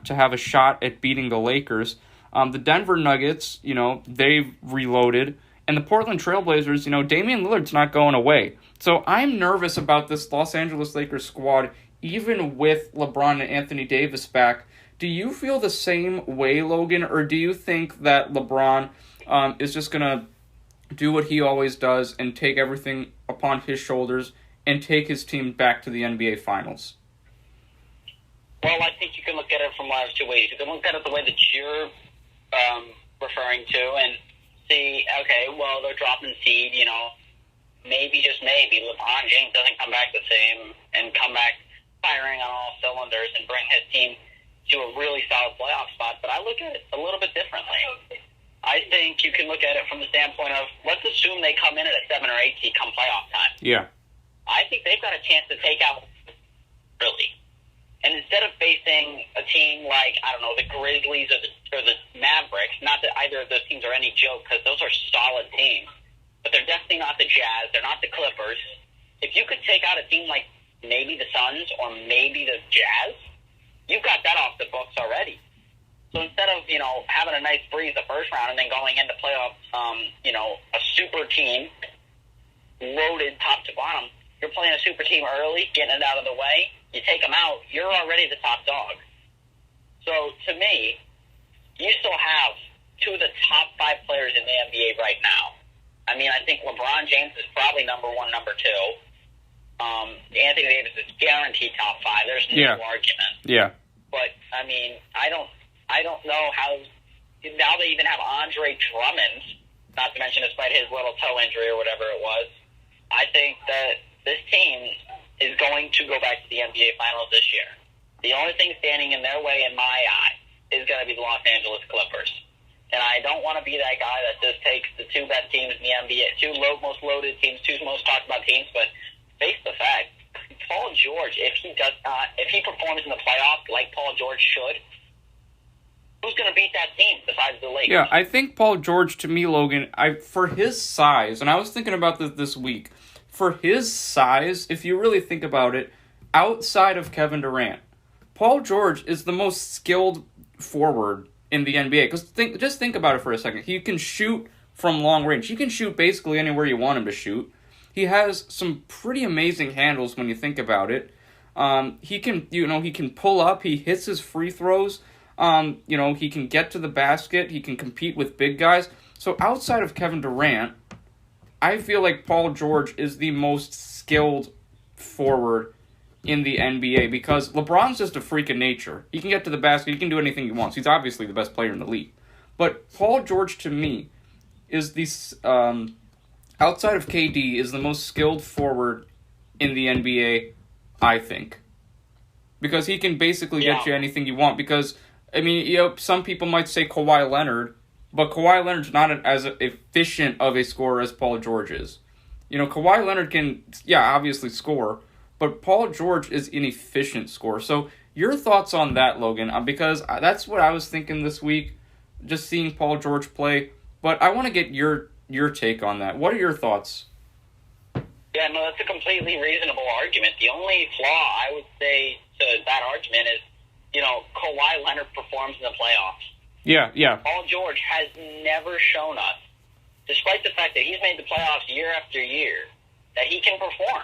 to have a shot at beating the Lakers. The Denver Nuggets, they've reloaded. And the Portland Trailblazers, Damian Lillard's not going away. So I'm nervous about this Los Angeles Lakers squad, even with LeBron and Anthony Davis back. Do you feel the same way, Logan, or do you think that LeBron is just going to do what he always does and take everything upon his shoulders and take his team back to the NBA Finals? Well, I think you can look at it from one of two ways. You can look at it the way that you're referring to and see, okay, well, they're dropping seed, maybe, just maybe, LeBron James doesn't come back the same and come back firing on all cylinders and bring his team to a really solid playoff spot. But I look at it a little bit differently. I think you can look at it from the standpoint of, let's assume they come in at a 7 or 8 seed come playoff time. Yeah. I think they've got a chance to take out really. And instead of facing a team like, I don't know, the Grizzlies or the Mavericks, not that either of those teams are any joke because those are solid teams, but they're definitely not the Jazz, they're not the Clippers. If you could take out a team like maybe the Suns or maybe the Jazz, you've got that off the books already. So instead of, having a nice breeze the first round and then going into playoffs, a super team, loaded top to bottom, you're playing a super team early, getting it out of the way, you take them out, you're already the top dog. So to me, you still have two of the top 5 players in the NBA right now. I mean, I think LeBron James is probably number 1, number 2. Anthony Davis is guaranteed top 5. There's no argument. Yeah. But I mean, I don't know how. Now they even have Andre Drummond, not to mention despite his little toe injury or whatever it was. I think that this team is going to go back to the NBA Finals this year. The only thing standing in their way, in my eye, is going to be the Los Angeles Clippers. And I don't want to be that guy that just takes the 2 best teams in the NBA, 2 most loaded teams, 2 most talked about teams, but face the fact, Paul George, if he performs in the playoffs like Paul George should, who's going to beat that team besides the Lakers? Yeah, I think Paul George, to me, Logan, for his size, and I was thinking about this week, for his size, if you really think about it, outside of Kevin Durant, Paul George is the most skilled forward in the NBA. Because just think about it for a second. He can shoot from long range. He can shoot basically anywhere you want him to shoot. He has some pretty amazing handles when you think about it. He can pull up. He hits his free throws. He can get to the basket. He can compete with big guys. So outside of Kevin Durant, I feel like Paul George is the most skilled forward in the NBA because LeBron's just a freak of nature. He can get to the basket. He can do anything he wants. He's obviously the best player in the league. But Paul George, to me, is the outside of KD, is the most skilled forward in the NBA, I think. Because he can basically get you anything you want. Because, I mean, some people might say Kawhi Leonard, but Kawhi Leonard's not as efficient of a scorer as Paul George is. Kawhi Leonard can, obviously score, but Paul George is an efficient scorer. So your thoughts on that, Logan? Because that's what I was thinking this week, just seeing Paul George play. But I want to get your take on that. What are your thoughts? Yeah, no, that's a completely reasonable argument. The only flaw I would say to that argument is, Kawhi Leonard performs in the playoffs. Yeah. Paul George has never shown us, despite the fact that he's made the playoffs year after year, that he can perform.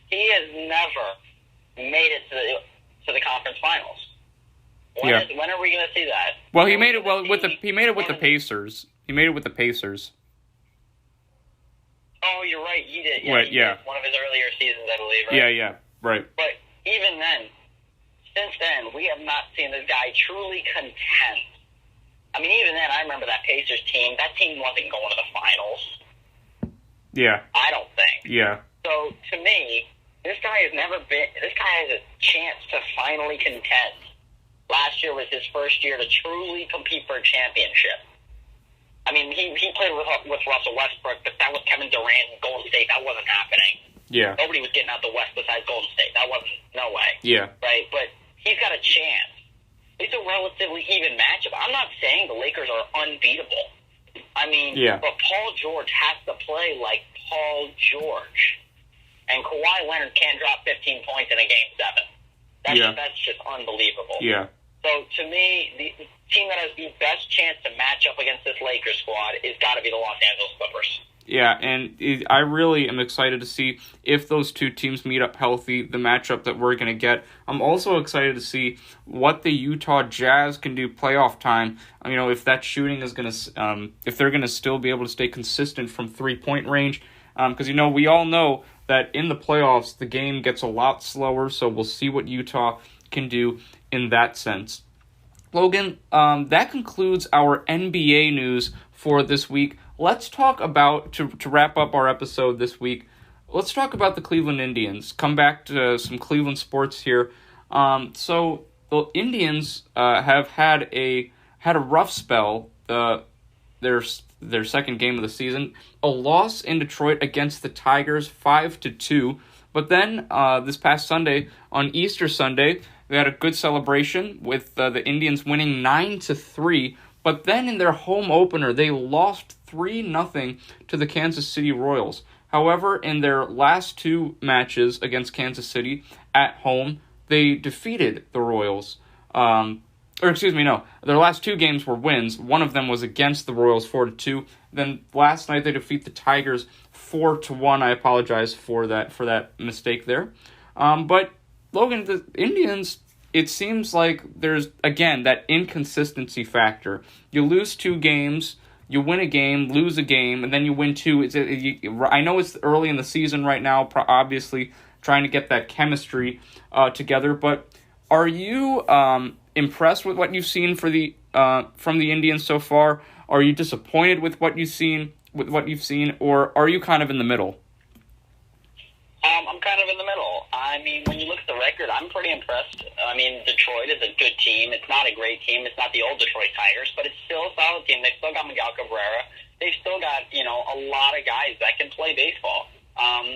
He has never made it to the conference finals. When are we going to see that? Well, he made it with the Pacers. He made it with the Pacers. Oh, you're right. He did. Yeah, he did one of his earlier seasons, I believe. Right? Yeah, right. But even then, since then, we have not seen this guy truly content. I mean, even then, I remember that Pacers team. That team wasn't going to the finals. Yeah. I don't think. Yeah. So, to me, this guy has a chance to finally contend. Last year was his first year to truly compete for a championship. I mean, he played with Russell Westbrook, but that was Kevin Durant and Golden State. That wasn't happening. Yeah. Nobody was getting out the West besides Golden State. That wasn't, no way. Yeah. Right? But he's got a chance. it's a relatively even matchup. I'm not saying the Lakers are unbeatable. I mean, but Paul George has to play like Paul George. And Kawhi Leonard can't drop 15 points in a Game 7. That's just unbelievable. Yeah. So, to me, the team that has the best chance to match up against this Lakers squad is got to be the Los Angeles Clippers. Yeah, and I really am excited to see if those two teams meet up healthy, the matchup that we're going to get. I'm also excited to see what the Utah Jazz can do playoff time. You know, if that shooting is going to, if they're going to still be able to stay consistent from 3-point range. Because, you know, we all know that in the playoffs, the game gets a lot slower, so we'll see what Utah can do in that sense. Logan, that concludes our NBA news for this week. Let's talk about, to wrap up our episode this week, let's talk about the Cleveland Indians. Come back to some Cleveland sports here. So the Indians have had a rough spell. Their second game of the season, a loss in Detroit against the Tigers, 5-2. But then this past Sunday, on Easter Sunday, they had a good celebration with the Indians winning 9-3. But then in their home opener, they lost 3-0 to the Kansas City Royals. However, in their last two matches against Kansas City at home, they defeated the Royals. Their last two games were wins. One of them was against the Royals, 4-2. Then last night they defeat the Tigers 4-1. I apologize for that mistake there. But Logan, the Indians, it seems like there's, again, that inconsistency factor. You lose two games, you win a game, lose a game, and then you win two. I know it's early in the season right now, obviously trying to get that chemistry together, but are you impressed with what you've seen from the Indians so far? Are you disappointed with what you've seen, or are you kind of in the middle? I'm kind of in the middle. I mean, when you look at the record, I'm pretty impressed. I mean, Detroit is a good team. It's not a great team. It's not the old Detroit Tigers, but it's still a solid team. They've still got Miguel Cabrera. They've still got, a lot of guys that can play baseball.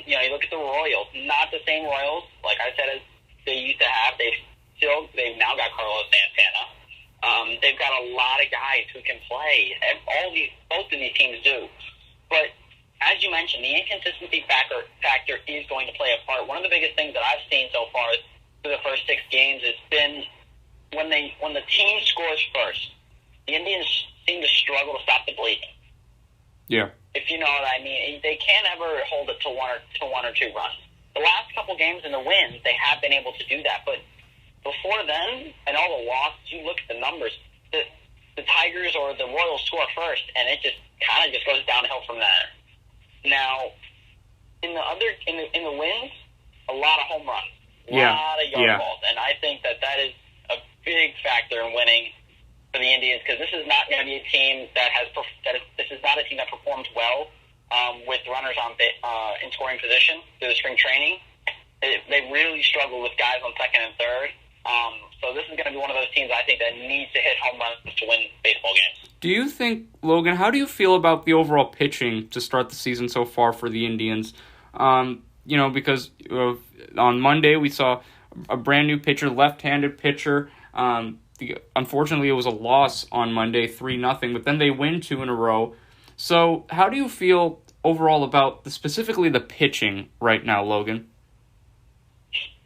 You look at the Royals, not the same Royals, like I said, as they used to have. They've now got Carlos Santana. They've got a lot of guys who can play. Both of these teams do. But as you mentioned, the inconsistency factor is going to play a part. One of the biggest things that I've seen so far through the first 6 games has been when the team scores first, the Indians seem to struggle to stop the bleeding. Yeah. If you know what I mean, they can't ever hold it to one or two runs. The last couple games in the wins, they have been able to do that, but before then, and all the losses, you look at the numbers, the Tigers or the Royals score first, and it just kind of goes downhill from there. Now, in the wins, a lot of home runs, a lot of yard balls, and I think that is a big factor in winning for the Indians, because this is not going to be a team this is not a team that performed well with runners in scoring position through the spring training. They really struggle with guys on second and third. So this is going to be one of those teams, I think, that needs to hit home runs to win baseball games. Do you think, Logan, how do you feel about the overall pitching to start the season so far for the Indians? Because on Monday we saw a brand new pitcher, left-handed pitcher. Unfortunately, it was a loss on Monday, 3-0, but then they win 2 in a row. So how do you feel overall about specifically the pitching right now, Logan?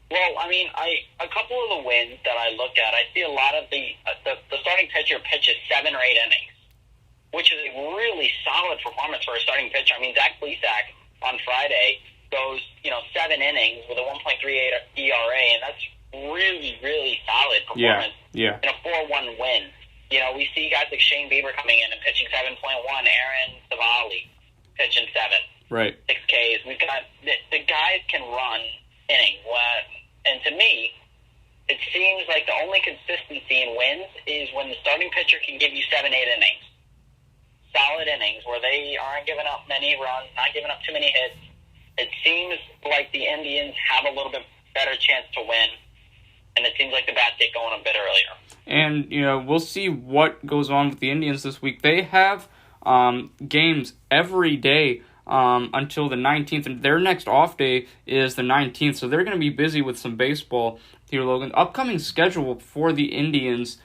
Well, I mean, a couple of the wins that I look at, I see a lot of the starting pitcher pitches 7 or 8 innings, which is a really solid performance for a starting pitcher. I mean, Zach Plesac on Friday goes, 7 innings with a 1.38 ERA, and that's really, really solid performance in a 4-1 win. We see guys like Shane Bieber coming in and pitching 7.1, Aaron Savali pitching 7, right, 6 Ks. We've got the guys can run innings. And to me, it seems like the only consistency in wins is when the starting pitcher can give you 7-8 innings. Solid innings where they aren't giving up many runs, not giving up too many hits. It seems like the Indians have a little bit better chance to win, and it seems like the bats get going a bit earlier. And, we'll see what goes on with the Indians this week. They have games every day until the 19th, and their next off day is the 19th, so they're going to be busy with some baseball here, Logan. Upcoming schedule for the Indians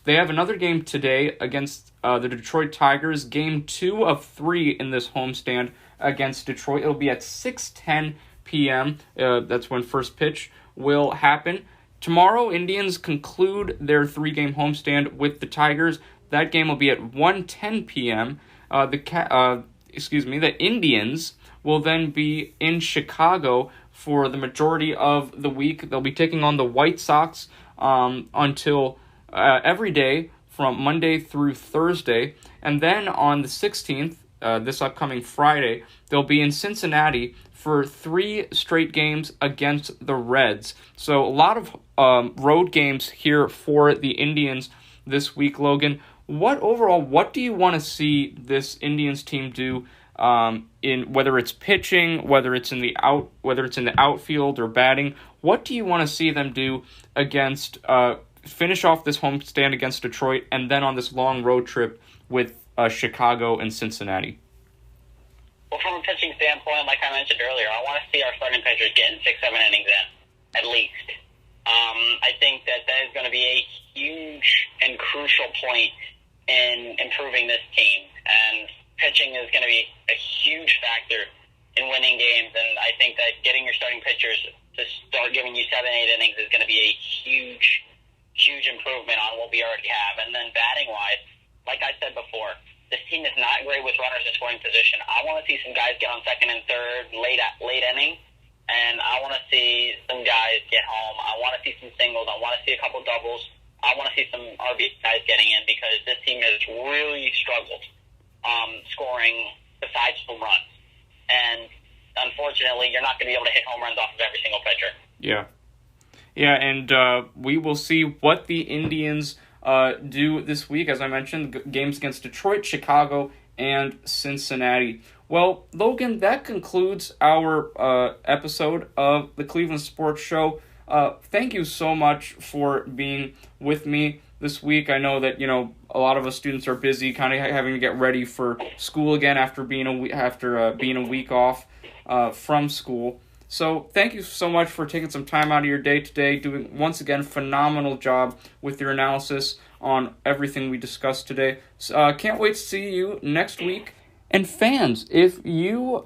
They have another game today against the Detroit Tigers, game 2 of 3 in this homestand against Detroit. It'll be at 6:10 p.m. That's when first pitch will happen. Tomorrow, Indians conclude their 3-game homestand with the Tigers. That game will be at 1:10 p.m. The Indians will then be in Chicago for the majority of the week. They'll be taking on the White Sox until every day from Monday through Thursday. And then on the 16th, this upcoming Friday, they'll be in Cincinnati for 3 straight games against the Reds. So a lot of road games here for the Indians this week, Logan. What do you want to see this Indians team do in whether it's pitching, whether it's in the outfield or batting? What do you want to see them do against finish off this homestand against Detroit and then on this long road trip with Chicago and Cincinnati? Well, from a pitching standpoint, like I mentioned earlier, I want to see our starting pitchers getting 6-7 innings in, at least. I think that is going to be a huge and crucial point in improving this team. And pitching is going to be a huge factor in winning games. And I think that getting your starting pitchers to start giving you 7-8 innings is going to be a huge improvement on what we already have. And then batting-wise, like I said before, this team is not great with runners in scoring position. I want to see some guys get on second and third, late inning, and I want to see some guys get home. I want to see some singles. I want to see a couple doubles. I want to see some RB guys getting in because this team has really struggled scoring besides home runs. And unfortunately, you're not going to be able to hit home runs off of every single pitcher. Yeah, and we will see what the Indians do this week. As I mentioned, games against Detroit, Chicago, and Cincinnati. Well, Logan, that concludes our episode of the Cleveland Sports Show. Thank you so much for being with me this week. I know that a lot of us students are busy, kind of having to get ready for school again after being a week off from school. So thank you so much for taking some time out of your day today, doing once again phenomenal job with your analysis on everything we discussed today. So, can't wait to see you next week. And fans, if you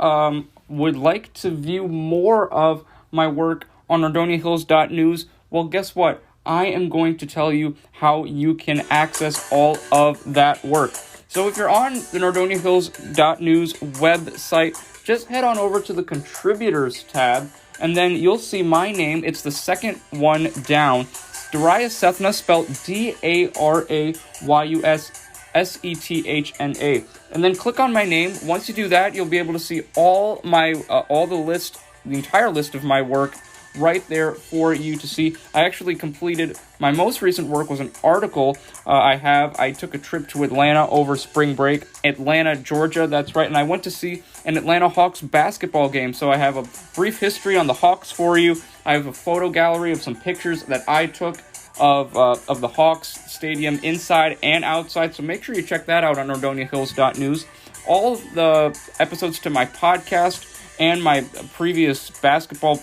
would like to view more of my work on NordoniaHills.news, well, guess what? I am going to tell you how you can access all of that work. So if you're on the NordoniaHills.news website, just head on over to the Contributors tab, and then you'll see my name. It's the second one down. Darius Sethna, spelled DARAYUSSETHNA. And then click on my name. Once you do that, you'll be able to see all the entire list of my work right there for you to see. I actually completed my most recent work was an article I took a trip to Atlanta over spring break. Atlanta, Georgia, that's right. And I went to see an Atlanta Hawks basketball game. So I have a brief history on the Hawks for you. I have a photo gallery of some pictures that I took of the Hawks stadium inside and outside. So make sure you check that out on NordoniaHills.news. All of the episodes to my podcast and my previous basketball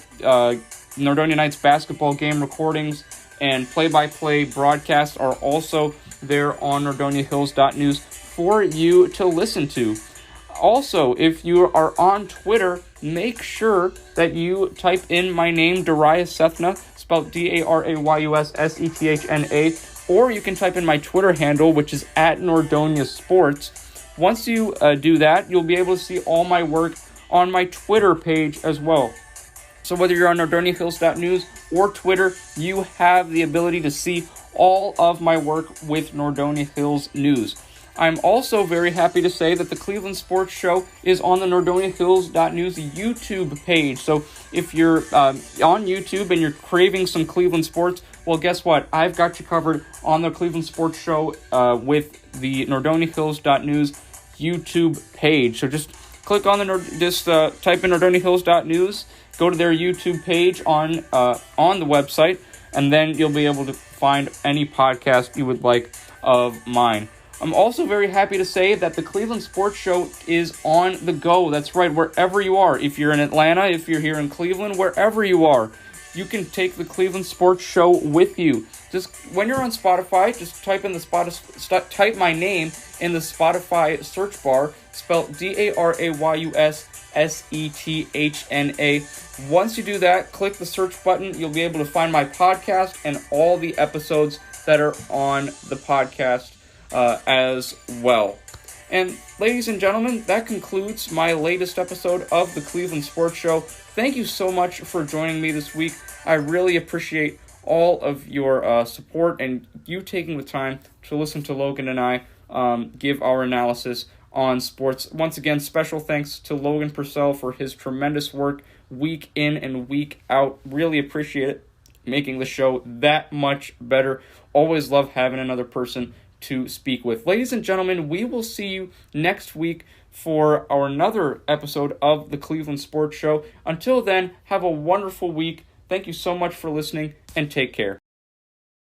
Nordonia Knights basketball game recordings and play-by-play broadcasts are also there on NordoniaHills.news for you to listen to. Also, if you are on Twitter, make sure that you type in my name, Darius Sethna, spelled DARAYUSSETHNA, or you can type in my Twitter handle, which is @NordoniaSports. Once you do that, you'll be able to see all my work on my Twitter page as well. So whether you're on NordoniaHills.news or Twitter, you have the ability to see all of my work with Nordonia Hills News. I'm also very happy to say that the Cleveland Sports Show is on the NordoniaHills.news YouTube page. So if you're on YouTube and you're craving some Cleveland sports, well, guess what? I've got you covered on the Cleveland Sports Show with the NordoniaHills.news YouTube page. So just click on type in NordoniaHills.news, go to their YouTube page on the website, and then you'll be able to find any podcast you would like of mine. I'm also very happy to say that the Cleveland Sports Show is on the go. That's right, wherever you are. If you're in Atlanta, if you're here in Cleveland, wherever you are, you can take the Cleveland Sports Show with you. Just when you're on Spotify, just type type my name in the Spotify search bar, spelled DARAYUSSETHNA. Once you do that, click the search button. You'll be able to find my podcast and all the episodes that are on the podcast as well. And ladies and gentlemen, that concludes my latest episode of the Cleveland Sports Show. Thank you so much for joining me this week. I really appreciate all of your support and you taking the time to listen to Logan and I give our analysis on sports. Once again, special thanks to Logan Purcell for his tremendous work week in and week out. Really appreciate it, making the show that much better. Always love having another person to speak with. Ladies and gentlemen, we will see you next week for our another episode of the Cleveland Sports Show. Until then, have a wonderful week. Thank you so much for listening, and take care.